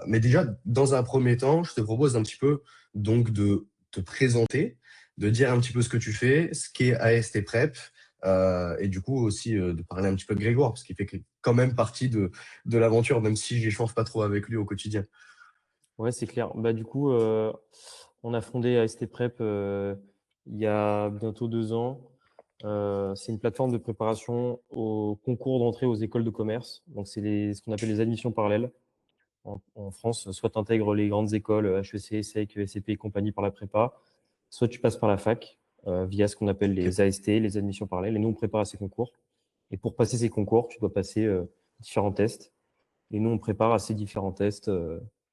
Mais déjà, dans un premier temps, je te propose un petit peu donc de te présenter, de dire un petit peu ce que tu fais, ce qu'est AST Prep, et du coup aussi de parler un petit peu de Grégoire, parce qu'il fait quand même partie de l'aventure, même si j'échange pas trop avec lui au quotidien. Ouais, c'est clair. Bah, du coup, on a fondé AST Prep il y a bientôt 2 ans. C'est une plateforme de préparation aux concours d'entrée aux écoles de commerce. Donc, c'est ce qu'on appelle les admissions parallèles en France. Soit tu intègres les grandes écoles, HEC, ESSEC, ESCP et compagnie par la prépa, soit tu passes par la fac via ce qu'on appelle Ok, les AST, les admissions parallèles. Et nous, on prépare à ces concours. Et pour passer ces concours, tu dois passer différents tests. Et nous, on prépare à ces différents tests,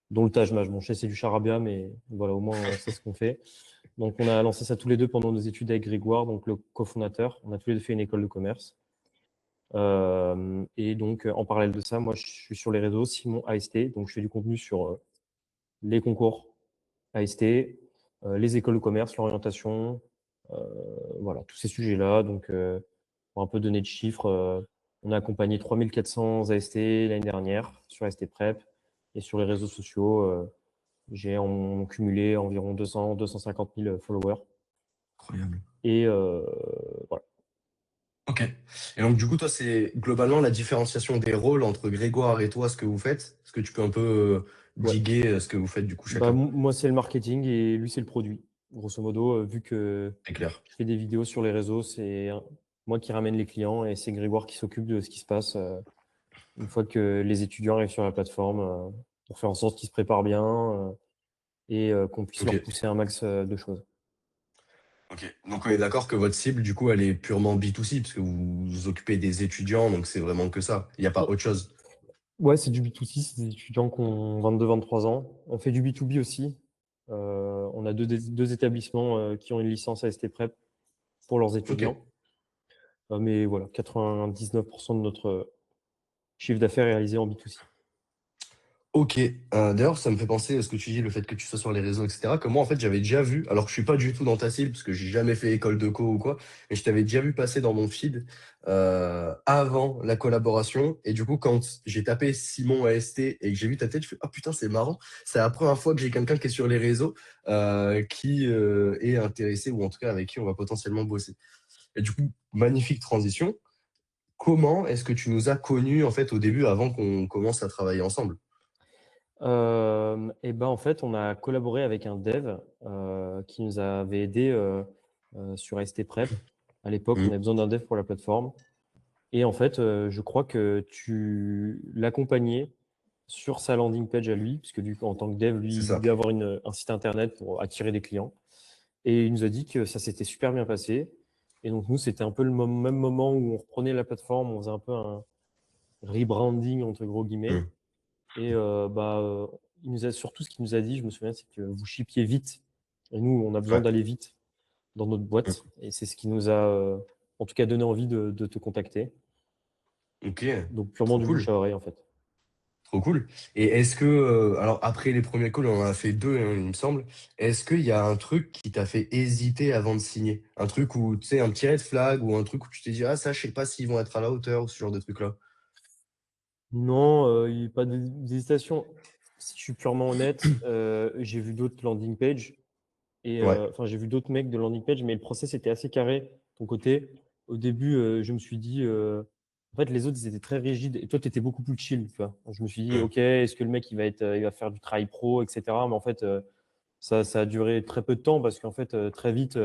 dont le Taj Mahal. Bon, je sais, c'est du charabia, mais voilà, au moins, on sait ce qu'on fait. Donc, on a lancé ça tous les deux pendant nos études avec Grégoire, donc le cofondateur. On a tous les deux fait une école de commerce. Et donc, en parallèle de ça, moi, je suis sur les réseaux Simon AST. Donc, je fais du contenu sur les concours AST, les écoles de commerce, l'orientation, euh, voilà, tous ces sujets-là. Donc, pour un peu donner de chiffres, on a accompagné 3400 AST l'année dernière sur AST Prep. Et sur les réseaux sociaux, j'ai en cumulé environ 250 000 followers. incroyable. Et voilà. Ok. Et donc, du coup, toi, c'est globalement la différenciation des rôles entre Grégoire et toi, ce que vous faites. Est-ce que tu peux un peu Ouais. diguer ce que vous faites du coup Bah, chacun? moi, c'est le marketing et lui, c'est le produit. Grosso modo, vu que C'est clair. je fais des vidéos sur les réseaux, c'est moi qui ramène les clients et c'est Grégoire qui s'occupe de ce qui se passe une fois que les étudiants arrivent sur la plateforme pour faire en sorte qu'ils se préparent bien et qu'on puisse Ok. leur pousser un max de choses. Ok. Donc, on est d'accord que votre cible, du coup, elle est purement B2C, parce que vous vous occupez des étudiants, donc c'est vraiment que ça. Il n'y a pas autre chose. Ouais, c'est du B2C, c'est des étudiants qui ont 22-23 ans. On fait du B2B aussi. On a deux établissements qui ont une licence AST Prep pour leurs Ok. étudiants. Mais voilà, 99% de notre chiffre d'affaires est réalisé en B2C. Ok. D'ailleurs, ça me fait penser à ce que tu dis, le fait que tu sois sur les réseaux, etc. Que moi, en fait, j'avais déjà vu, alors je suis pas du tout dans ta cible, parce que j'ai jamais fait école de co ou quoi, mais je t'avais déjà vu passer dans mon feed avant la collaboration. Et du coup, quand j'ai tapé Simon AST et que j'ai vu ta tête, je fais ah putain, c'est marrant. C'est la première fois que j'ai quelqu'un qui est sur les réseaux qui est intéressé, ou en tout cas avec qui on va potentiellement bosser. Et du coup, magnifique transition. Comment est-ce que tu nous as connus en fait au début avant qu'on commence à travailler ensemble? Et ben en fait, on a collaboré avec un dev qui nous avait aidé sur ST Prep. À l'époque, on avait besoin d'un dev pour la plateforme. Et en fait, je crois que tu l'accompagnais sur sa landing page à lui, puisque du coup, en tant que dev, lui, C'est il ça. voulait avoir un site internet pour attirer des clients. Et il nous a dit que ça s'était super bien passé. Et donc, nous, c'était un peu le même moment où on reprenait la plateforme, on faisait un peu un rebranding, entre gros guillemets. Mm. Et il nous a surtout ce qu'il nous a dit, je me souviens, c'est que vous shippiez vite. Et nous, on a besoin Ouais. d'aller vite dans notre boîte. Mm. Et c'est ce qui nous a, en tout cas, donné envie de te contacter. Ok, Donc, purement trop du bouche cool, à oreille, en fait. trop cool. Et est-ce que, alors après les premiers calls, on en a fait deux, hein, il me semble. Est-ce qu'il y a un truc qui t'a fait hésiter avant de signer? Un truc où, tu sais, un petit red flag ou un truc où tu t'es dit, ah ça, je sais pas s'ils vont être à la hauteur ou ce genre de truc-là. Non, il n'y a pas d'hésitation. Si je suis purement honnête, j'ai vu d'autres landing pages et Ouais. enfin j'ai vu d'autres mecs de landing page, mais le process était assez carré de ton côté. Au début, je me suis dit, en fait, les autres ils étaient très rigides et toi tu étais beaucoup plus chill, tu vois. Je me suis dit, Mm. ok, est-ce que le mec il va faire du travail pro, etc. Mais en fait, ça a duré très peu de temps parce qu'en fait, très vite,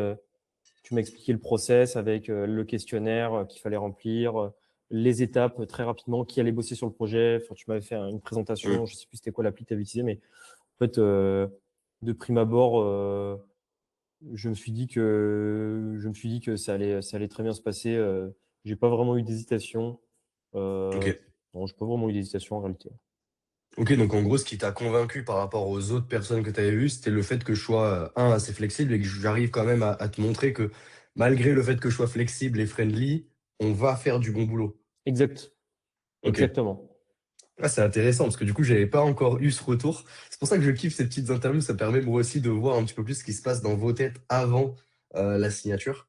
tu m'as expliqué le process avec le questionnaire qu'il fallait remplir, les étapes très rapidement, qui allait bosser sur le projet. Enfin, tu m'avais fait une présentation, Mm. je sais plus c'était quoi l'appli que tu avais utilisé, mais en fait, de prime abord, je me suis dit que ça allait très bien se passer. J'ai pas vraiment eu d'hésitation. Ok. Euh, non, j'ai pas vraiment eu d'hésitation en réalité. Ok, donc en gros, ce qui t'a convaincu par rapport aux autres personnes que tu avais vues, c'était le fait que je sois, assez flexible et que j'arrive quand même à te montrer que malgré le fait que je sois flexible et friendly, on va faire du bon boulot. Exact, Ok. exactement. Ah, c'est intéressant parce que du coup, j'avais pas encore eu ce retour. C'est pour ça que je kiffe ces petites interviews. Ça permet moi aussi de voir un petit peu plus ce qui se passe dans vos têtes avant la signature.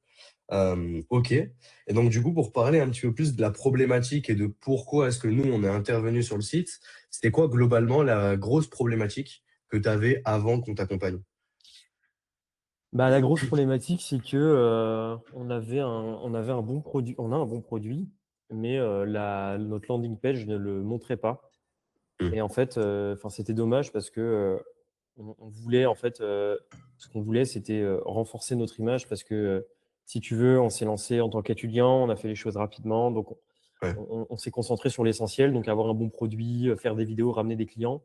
Ok. Et donc, du coup, pour parler un petit peu plus de la problématique et de pourquoi est-ce que nous, on est intervenu sur le site, C'était quoi globalement la grosse problématique que tu avais avant qu'on t'accompagne? Bah, la grosse problématique, c'est que, on avait un bon produit on a un bon produit, mais, la notre landing page ne le montrait pas Mmh, et en fait, enfin, c'était dommage parce que, on voulait en fait, ce qu'on voulait, c'était, renforcer notre image parce que, si tu veux, on s'est lancé en tant qu'étudiant, on a fait les choses rapidement, donc ouais, on s'est concentré sur l'essentiel, donc avoir un bon produit, faire des vidéos, ramener des clients.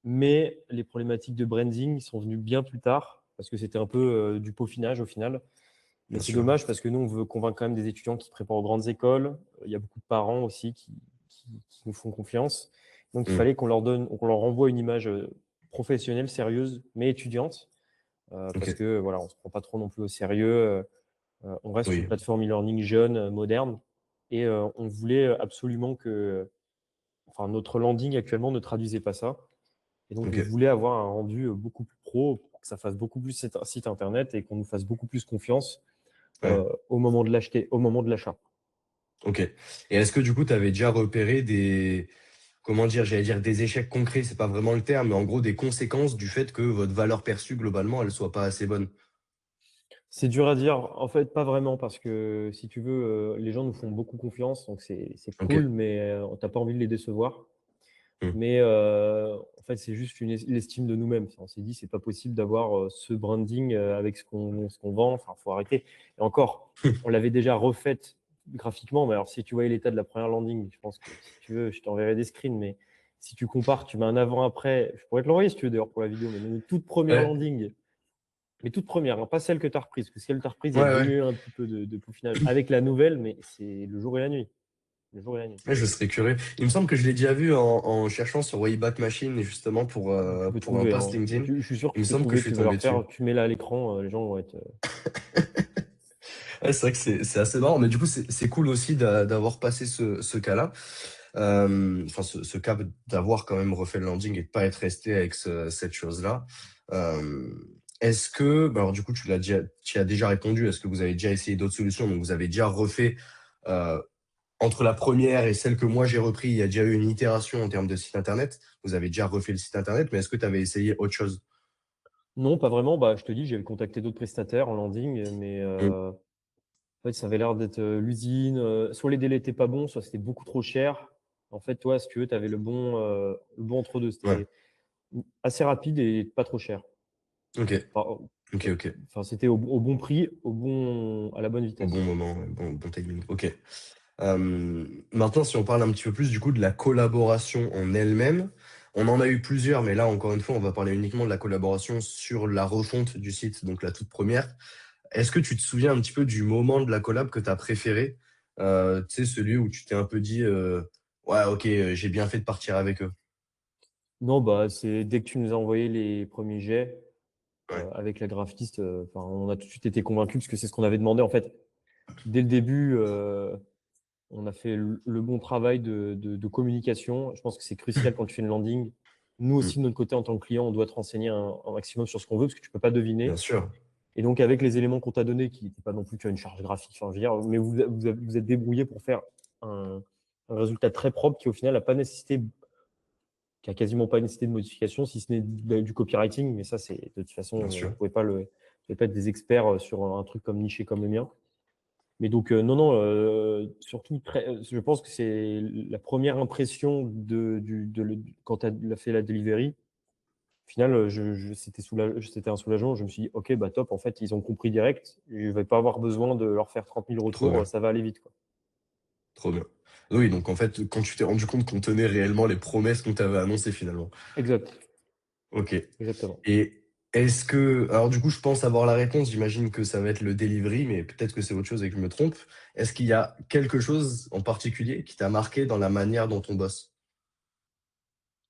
Mais les problématiques de branding sont venues bien plus tard parce que c'était un peu, du peaufinage au final. Mais bien c'est sûr. dommage parce que nous, on veut convaincre quand même des étudiants qui se préparent aux grandes écoles. Il y a beaucoup de parents aussi qui nous font confiance. Donc il Mmh, fallait qu'on leur renvoie une image, professionnelle, sérieuse, mais étudiante, parce OK. que voilà, on se prend pas trop non plus au sérieux, on reste une Oui, plateforme e-learning jeune, moderne et on voulait absolument que enfin notre landing actuellement ne traduisait pas ça. Et donc, on OK. voulait avoir un rendu, beaucoup plus pro, pour que ça fasse beaucoup plus site internet et qu'on nous fasse beaucoup plus confiance, Ouais, au moment de l'achat. OK. Et est-ce que du coup, tu avais déjà repéré des comment dire? J'allais dire des échecs concrets, c'est pas vraiment le terme, mais en gros des conséquences du fait que votre valeur perçue globalement, elle soit pas assez bonne? C'est dur à dire, en fait, pas vraiment parce que si tu veux, les gens nous font beaucoup confiance, donc c'est OK. cool, mais tu pas envie de les décevoir. Mmh. Mais en fait, c'est juste l'estime de nous-mêmes. On s'est dit: «C'est pas possible d'avoir, ce branding, avec ce qu'on vend, enfin, faut arrêter» et encore, on l'avait déjà refaite graphiquement, mais alors si tu voyais l'état de la première landing, je pense que si tu veux, je t'enverrai des screens, mais si tu compares, tu mets un avant-après, je pourrais te l'envoyer si tu veux d'ailleurs pour la vidéo, mais nos toutes premières Ouais. landing, les toutes premières, hein, pas celles que tu as reprises, parce que celles que tu as reprises, il y Ouais, a déjà ouais. eu un petit peu de peaufinage. Avec la nouvelle, mais c'est le jour et la nuit, le jour et la nuit. Ouais, je serais curieux. Il me semble que je l'ai déjà vu en cherchant sur Wayback Machine, justement Tu peux pour un trouver, post hein. LinkedIn. Je suis sûr que Il me tu peux semble que je trouver, suis tu veux tombé leur dessus. faire, tu mets là à l'écran, les gens vont être, Ouais, c'est vrai que c'est assez marrant, mais du coup, c'est cool aussi d'avoir passé ce cas-là. Enfin, ce cas d'avoir quand même refait le landing et de pas être resté avec cette chose-là. Est-ce que, bah alors du coup, tu as déjà répondu. Est-ce que vous avez déjà essayé d'autres solutions? Donc, vous avez déjà refait, euh, entre la première et celle que moi j'ai repris, il y a déjà eu une itération en termes de site internet. Vous avez déjà refait le site internet, mais est-ce que tu avais essayé autre chose? non, pas vraiment. Bah, je te dis, j'avais contacté d'autres prestataires en landing, mais Mm. en fait, ça avait l'air d'être, l'usine, soit les délais étaient pas bons, soit c'était beaucoup trop cher. En fait, toi, si tu veux, tu avais le bon entre 2. Ouais. C'était assez rapide et pas trop cher. Ok. Enfin, Ok. Ok. enfin, c'était au bon prix, à la bonne Au bon vitesse. moment, ouais, bon timing. Ok. Maintenant, si on parle un petit peu plus du coup de la collaboration en elle-même, on en a eu plusieurs, mais là, encore une fois, on va parler uniquement de la collaboration sur la refonte du site, donc la toute première. Est-ce que tu te souviens un petit peu du moment de la collab que tu as préféré? Tu sais, celui où tu t'es un peu dit, ouais, ok, j'ai bien fait de partir avec eux. Non, bah, c'est dès que tu nous as envoyé les premiers jets, Ouais. avec la graphiste, enfin, on a tout de suite été convaincus parce que c'est ce qu'on avait demandé. En fait, dès le début, on a fait le bon travail de communication. Je pense que c'est crucial quand tu fais une landing. Nous Mm. aussi, de notre côté, en tant que client, on doit te renseigner un maximum sur ce qu'on veut parce que tu peux pas Bien deviner. sûr. Et donc, avec les éléments qu'on t'a donnés, qui n'étaient pas non plus, tu as une charge graphique, enfin, je veux dire, mais vous êtes débrouillé pour faire un, un résultat très propre qui, au final, qui a quasiment pas nécessité de modification, si ce n'est du copywriting. Mais ça, c'est de toute façon, Bien on sûr. pouvait pas être des experts sur un truc comme niché comme le mien. Mais donc, non, non, surtout je pense que c'est la première impression quand tu as fait la delivery. Au final, c'était un soulagement. Je me suis dit: «OK, bah, top, en fait, ils ont compris direct. Je vais pas avoir besoin de leur faire 30 000 Trop retours, bien. ça va aller vite, quoi». Trop bien. Oui, donc en fait, quand tu t'es rendu compte qu'on tenait réellement les promesses qu'on t'avait annoncées finalement. Exact, Ok. exactement. Et est-ce que, alors du coup, je pense avoir la réponse, j'imagine que ça va être le delivery, mais peut-être que c'est autre chose et que je me trompe. Est-ce qu'il y a quelque chose en particulier qui t'a marqué dans la manière dont on bosse?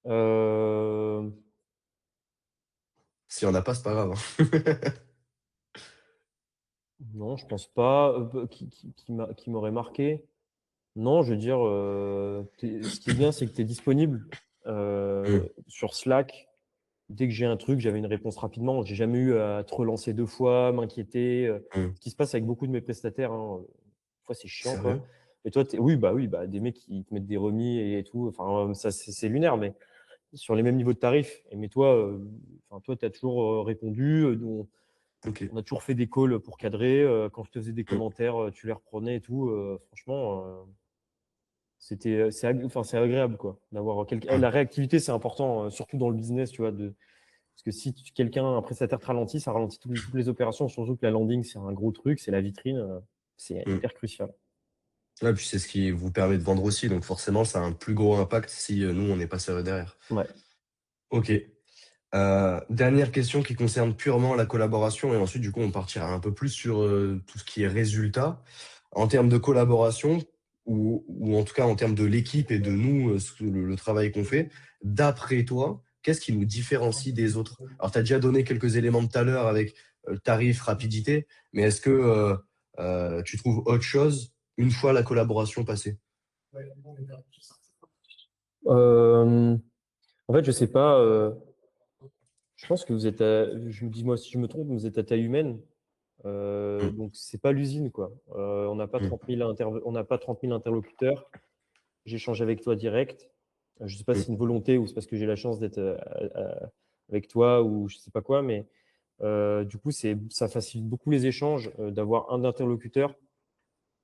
Hem, S'il y en a pas, c'est pas grave, hein. non, je pense pas, qui m'aurait marqué. Non, je veux dire, ce qui est bien, c'est que tu es disponible, Mmh, sur Slack. Dès que j'ai un truc, j'avais une réponse rapidement. J'ai jamais eu à te relancer 2 fois, m'inquiéter, mmh. ce qui se passe avec beaucoup de mes prestataires, hein, des fois c'est chiant, quoi. Sérieux? Et toi, oui, bah, des mecs qui te mettent des remis et tout. Enfin, ça, c'est lunaire, mais sur les mêmes niveaux de tarifs. Mais toi, enfin, toi, tu as toujours répondu. Ok. On a toujours fait des calls pour cadrer. Quand je te faisais des Mm, commentaires, tu les reprenais et tout. Franchement, enfin, c'est agréable, quoi, d'avoir quelqu'un. mm, La réactivité, c'est important, surtout dans le business, tu vois, parce que si quelqu'un, un prestataire te ralentit, ça ralentit toutes les opérations, surtout que la landing, c'est un gros truc, c'est la vitrine, c'est mm. hyper crucial. Ouais, puis c'est ce qui vous permet de vendre aussi, donc forcément, ça a un plus gros impact si nous, on n'est pas sérieux derrière. Ouais. Ok. Dernière question qui concerne purement la collaboration et ensuite, du coup, on partira un peu plus sur tout ce qui est résultat. En termes de collaboration, ou en tout cas en termes de l'équipe et de nous, le travail qu'on fait, d'après toi, qu'est-ce qui nous différencie des autres? Alors, tu as déjà donné quelques éléments tout à l'heure avec tarif, rapidité, mais est-ce que tu trouves autre chose une fois la collaboration passée? Euh, En fait, je sais pas. Je pense que vous êtes je me dis moi si je me trompe, vous êtes à taille humaine. Mm, Donc c'est pas l'usine, quoi. On n'a pas mm, 30 000 interlocuteurs. J'échange avec toi direct. Je sais pas si mm. c'est une volonté ou c'est parce que j'ai la chance d'être avec toi ou je sais pas quoi, mais du coup ça facilite beaucoup les échanges d'avoir un interlocuteur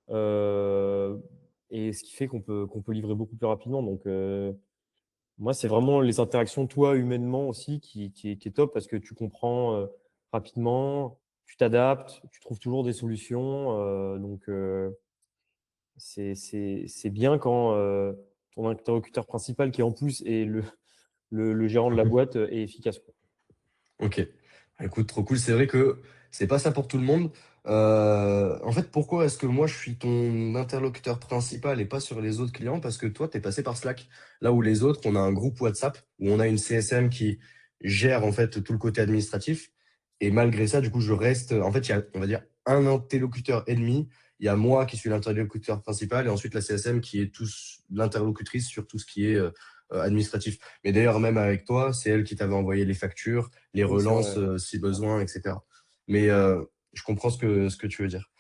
euh, et ce qui fait qu'on peut livrer beaucoup plus rapidement. Donc moi, c'est vraiment les interactions, toi, humainement aussi, qui est top parce que tu comprends rapidement, tu t'adaptes, tu trouves toujours des solutions. Donc, c'est bien quand ton interlocuteur principal, qui en plus est le gérant de la boîte, est efficace, quoi. Ok. Écoute, trop cool. C'est vrai que c'est pas ça pour tout le monde. En fait, pourquoi est-ce que moi je suis ton interlocuteur principal et pas sur les autres clients? Parce que toi, tu es passé par Slack. Là où les autres, on a un groupe WhatsApp où on a une CSM qui gère en fait tout le côté administratif. Et malgré ça, du coup, je reste. En fait, il y a, on va dire, un interlocuteur ennemi. Il y a moi qui suis l'interlocuteur principal et ensuite la CSM qui est l'interlocutrice sur tout ce qui est administratif. Mais d'ailleurs, même avec toi, c'est elle qui t'avait envoyé les factures, les Oui, c'est relances vrai. si besoin, etc. Mais je comprends ce que tu veux dire.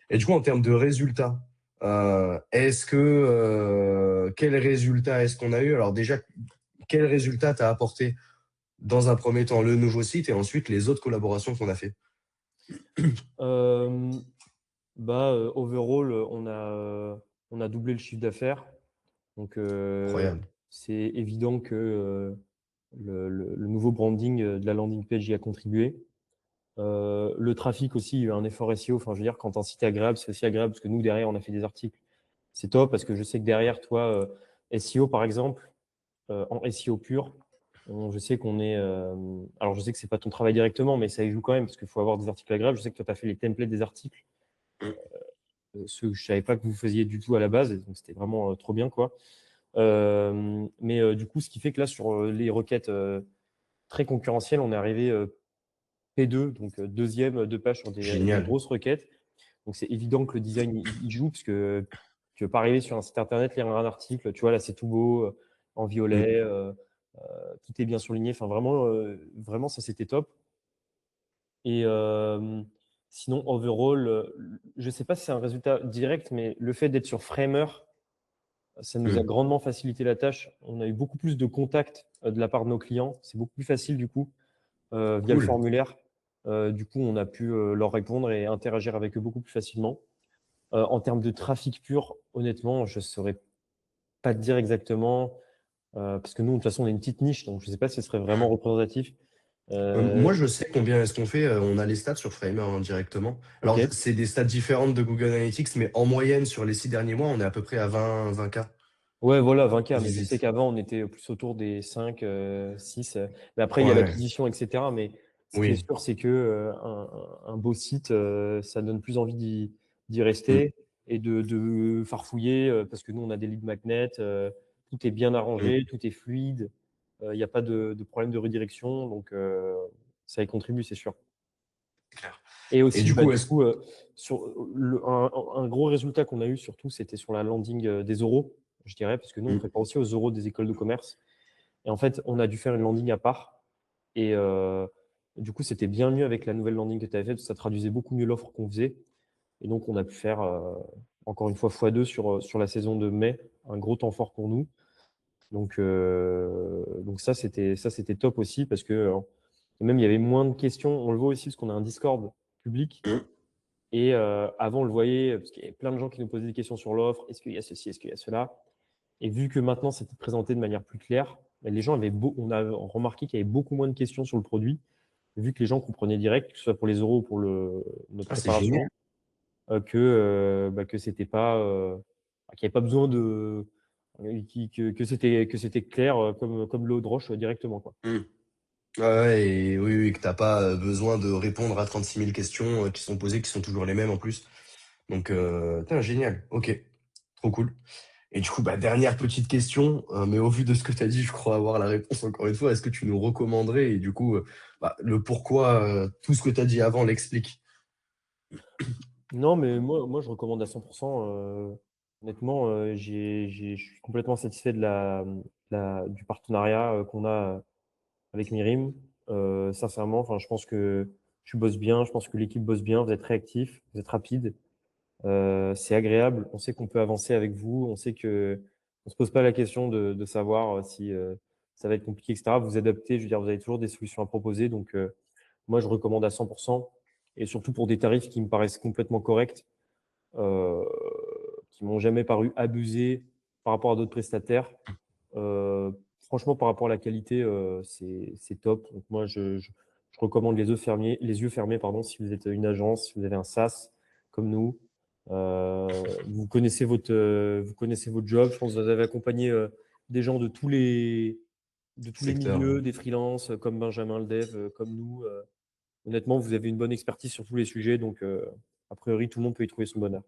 Et du coup, en termes de résultats, quel résultat est-ce qu'on a eu? Alors déjà, quel résultat t'as apporté dans un premier temps le nouveau site et ensuite les autres collaborations qu'on a fait? Euh, Overall, on a doublé le chiffre d'affaires. Donc, Incroyable. c'est évident que le nouveau branding de la landing page y a contribué. Le trafic aussi, il y a eu un effort SEO. Enfin, je veux dire, quand un site est agréable, c'est aussi agréable parce que nous, derrière, on a fait des articles. C'est top parce que je sais que derrière, toi, SEO, par exemple, en SEO pur, je sais qu'on est. Alors, je sais que c'est pas ton travail directement, mais ça y joue quand même parce qu'il faut avoir des articles agréables. Je sais que toi, tu as fait les templates des articles, ceux que je savais pas que vous faisiez du tout à la base. Et donc, c'était vraiment trop bien, quoi. Mais du coup, ce qui fait que là, sur les requêtes très concurrentielles, on est arrivé P2, donc deuxième de page sur des Génial. grosses requêtes. Donc, c'est évident que le design, il joue, parce que tu veux pas arriver sur un site internet, lire un article, tu vois, là, c'est tout beau, en violet, Mm, tout est bien surligné. Enfin, vraiment, vraiment, ça, c'était top. Et sinon, overall, je sais pas si c'est un résultat direct, mais le fait d'être sur Framer, ça nous a mm. grandement facilité la tâche. On a eu beaucoup plus de contacts de la part de nos clients. C'est beaucoup plus facile, du coup, via le Cool. formulaire. Du coup, on a pu leur répondre et interagir avec eux beaucoup plus facilement. En termes de trafic pur, honnêtement, je ne saurais pas te dire exactement, parce que nous, de toute façon, on est une petite niche, donc je ne sais pas si ce serait vraiment représentatif. Moi, je sais combien est-ce qu'on fait. On a les stats sur Framer hein, directement. Ok. Alors, c'est des stats différentes de Google Analytics, mais en moyenne, sur les 6 derniers mois, on est à peu près à 20K Ouais, voilà, 20K, mais je sais visites. qu'avant, on était plus autour des 5, 6. Mais après, il y a Ouais. l'acquisition, etc. Mais ce qui est Oui. sûr, c'est que un beau site, ça donne plus envie d'y Mm, rester et de farfouiller, parce que nous, on a des lead magnets, tout est bien mm, arrangé, tout est fluide, il n'y a pas de problème de redirection, donc ça y contribue, c'est sûr. clair. Et Et aussi, du bah, coup, du coup, un gros résultat qu'on a eu surtout, c'était sur la landing des oraux, je dirais, parce que nous, on mm, prépare aussi aux oraux des écoles de commerce. Et en fait, on a dû faire une landing à part. Et du coup, c'était bien mieux avec la nouvelle landing que tu avais faite, parce que ça traduisait beaucoup mieux l'offre qu'on faisait. Et donc, on a pu faire. encore une fois x2 sur la saison de mai, un gros temps fort pour nous. Donc ça, c'était top aussi parce que même il y avait moins de questions. On le voit aussi parce qu'on a un Discord public. Mmh. Et avant, on le voyait parce qu'il y avait plein de gens qui nous posaient des questions sur l'offre. Est-ce qu'il y a ceci? Est-ce qu'il y a cela? Et vu que maintenant, c'était présenté de manière plus claire, les gens on a remarqué qu'il y avait beaucoup moins de questions sur le produit, vu que les gens comprenaient direct, que ce soit pour les euros ou pour notre Ah, c'est génial. préparation, que c'était pas, qu'il n'y avait pas besoin de, que c'était clair comme l'eau de roche directement, quoi. Mmh. Ouais, ouais, et oui, oui, que t'as pas besoin de répondre à 36 000 questions qui sont posées, qui sont toujours les mêmes en plus. Donc, putain, génial. Ok, trop cool. Et du coup, bah, dernière petite question, mais au vu de ce que tu as dit, je crois avoir la réponse encore une fois. Est-ce que tu nous recommanderais? Et du coup, bah, le pourquoi, tout ce que tu as dit avant l'explique. Non, mais moi, je recommande à 100%. Honnêtement, je suis complètement satisfait du partenariat qu'on a avec Mirim. Sincèrement, enfin, je pense que tu bosses bien, je pense que l'équipe bosse bien, vous êtes réactif, vous êtes rapide. C'est agréable. On sait qu'on peut avancer avec vous. On sait que on se pose pas la question de savoir si ça va être compliqué, etc. Vous adaptez, je veux dire, vous avez toujours des solutions à proposer. Donc, moi, je recommande à 100%. Et surtout pour des tarifs qui me paraissent complètement corrects, euh, qui m'ont jamais paru abusés par rapport à d'autres prestataires. Euh, Franchement, par rapport à la qualité, c'est top. Donc, moi, je recommande les yeux fermés, pardon, si vous êtes une agence, si vous avez un SaaS comme nous. Vous connaissez votre job. Je pense que vous avez accompagné des gens de tous les Secteur. milieux, des freelances comme Benjamin le Dev, comme nous. Honnêtement, vous avez une bonne expertise sur tous les sujets. Donc, a priori, tout le monde peut y trouver son bonheur.